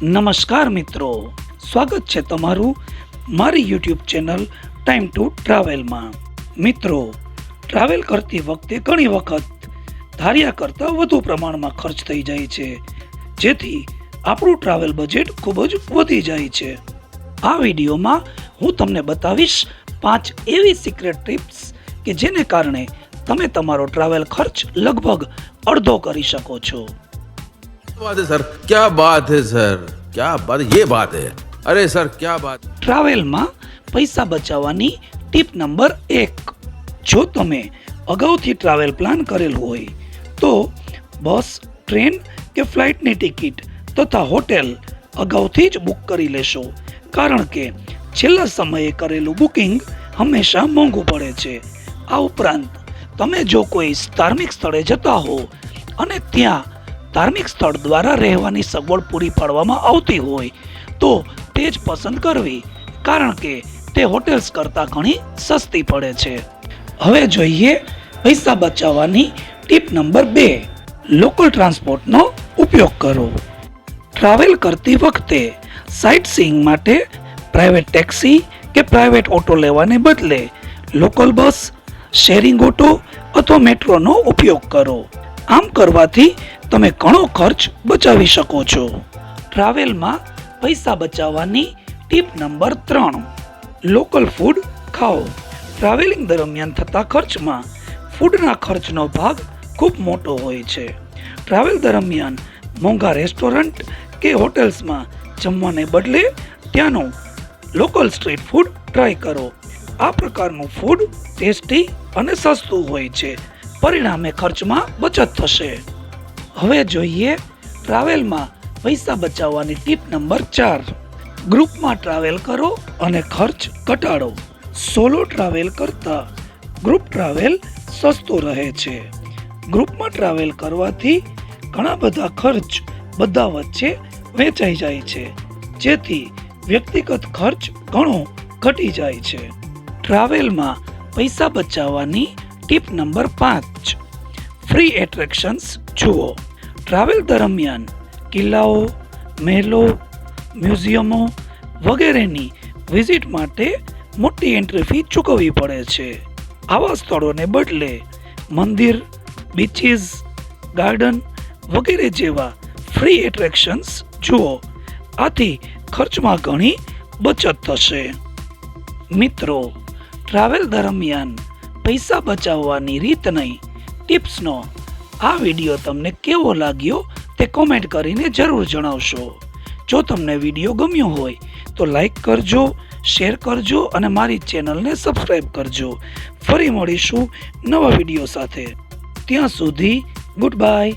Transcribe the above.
નમસ્કાર મિત્રો, સ્વાગત છે તમારું મારી યુટ્યુબ ચેનલ ટાઈમ ટુ ટ્રાવેલમાં। મિત્રો, ટ્રાવેલ કરતી વખતે ઘણી વખત ધાર્યા કરતાં વધુ પ્રમાણમાં ખર્ચ થઈ જાય છે, જેથી આપણું ટ્રાવેલ બજેટ ખૂબ જ વધી જાય છે। આ વિડીયોમાં હું તમને બતાવીશ 5 એવી સિક્રેટ ટિપ્સ કે જેને કારણે તમે તમારો ટ્રાવેલ ખર્ચ લગભગ અડધો કરી શકો છો। बात है सर, क्या बात है सर, क्या बात, ये बात है, अरे सर क्या बात। ટ્રાવેલમાં પૈસા બચાવવાની ટીપ નંબર 1, જો તમે અગાઉથી ટ્રાવેલ પ્લાન કરેલ હોય તો બસ, ટ્રેન કે ફ્લાઇટની ટિકિટ તથા હોટેલ અગાઉથી જ બુક કરી લેશો, કારણ કે છેલ્લા સમયે કરેલું બુકિંગ હંમેશા મોંઘું પડે છે। આ ઉપરાંત તમે જો કોઈ ધાર્મિક સ્થળે જતા હો અને ત્યાં ધાર્મિક સ્થળ દ્વારા રહેવાની સગવડ પૂરી પાડવામાં આવતી હોય તો તે જ પસંદ કરવી, કારણ કે તે હોટેલ્સ કરતાં ઘણી સસ્તી પડે છે। હવે જોઈએ પૈસા બચાવવાની ટીપ નંબર 2, લોકલ ટ્રાન્સપોર્ટનો ઉપયોગ કરો। ટ્રાવેલ કરતી વખતે સાઇટ સીઈંગ માટે પ્રાઇવેટ ટેક્સી કે પ્રાઇવેટ ઓટો લેવાને બદલે લોકલ બસ, શેરિંગ ઓટો અથવા મેટ્રોનો ઉપયોગ કરો। આમ કરવાથી તમે ઘણો ખર્ચ બચાવી શકો છો। ટ્રાવેલમાં પૈસા બચાવવાની ટીપ નંબર 3, લોકલ ફૂડ ખાઓ। ટ્રાવેલિંગ દરમિયાન થતા ખર્ચમાં ફૂડના ખર્ચનો ભાગ ખૂબ મોટો હોય છે। ટ્રાવેલ દરમિયાન મોંઘા રેસ્ટોરન્ટ કે હોટેલ્સમાં જમવાને બદલે ત્યાંનું લોકલ સ્ટ્રીટ ફૂડ ટ્રાય કરો। આ પ્રકારનું ફૂડ ટેસ્ટી અને સસ્તું હોય છે, પરિણામે ખર્ચમાં બચત થશે। હવે જોઈએ ટ્રાવેલમાં પૈસા બચાવવાની ટીપ નંબર 4, ગ્રુપમાં ટ્રાવેલ કરો અને ખર્ચ ઘટાડો। સોલો ટ્રાવેલ કરતાં ગ્રુપ ટ્રાવેલ સસ્તું રહે છે। ગ્રુપમાં ટ્રાવેલ કરવાથી ઘણા બધા ખર્ચ બધા વચ્ચે વહેંચાઈ જાય છે, જેથી વ્યક્તિગત ખર્ચ ઘણો ઘટી જાય છે। ટ્રાવેલમાં પૈસા બચાવવાની ટીપ નંબર 5, ફ્રી એટ્રેક્શન્સ જુઓ। ટ્રાવેલ દરમિયાન કિલ્લાઓ, મહેલો, મ્યુઝિયમો વગેરેની વિઝિટ માટે મોટી એન્ટ્રી ફી ચૂકવવી પડે છે। આવા સ્થળોને બદલે મંદિર, બીચીસ, ગાર્ડન વગેરે જેવા ફ્રી એટ્રેક્શન્સ જુઓ। આથી ખર્ચમાં ઘણી બચત થશે। મિત્રો, ટ્રાવેલ દરમિયાન પૈસા બચાવવાની રીતની ટિપ્સનો આ વિડીયો તમને કેવો લાગ્યો તે કોમેન્ટ કરીને જરૂર જણાવશો। જો તમને વિડીયો ગમ્યો હોય તો લાઈક કરજો, શેર કરજો અને મારી ચેનલને સબસ્ક્રાઈબ કરજો। ફરી મળીશું નવા વિડીયો સાથે, ત્યાં સુધી ગુડ બાય।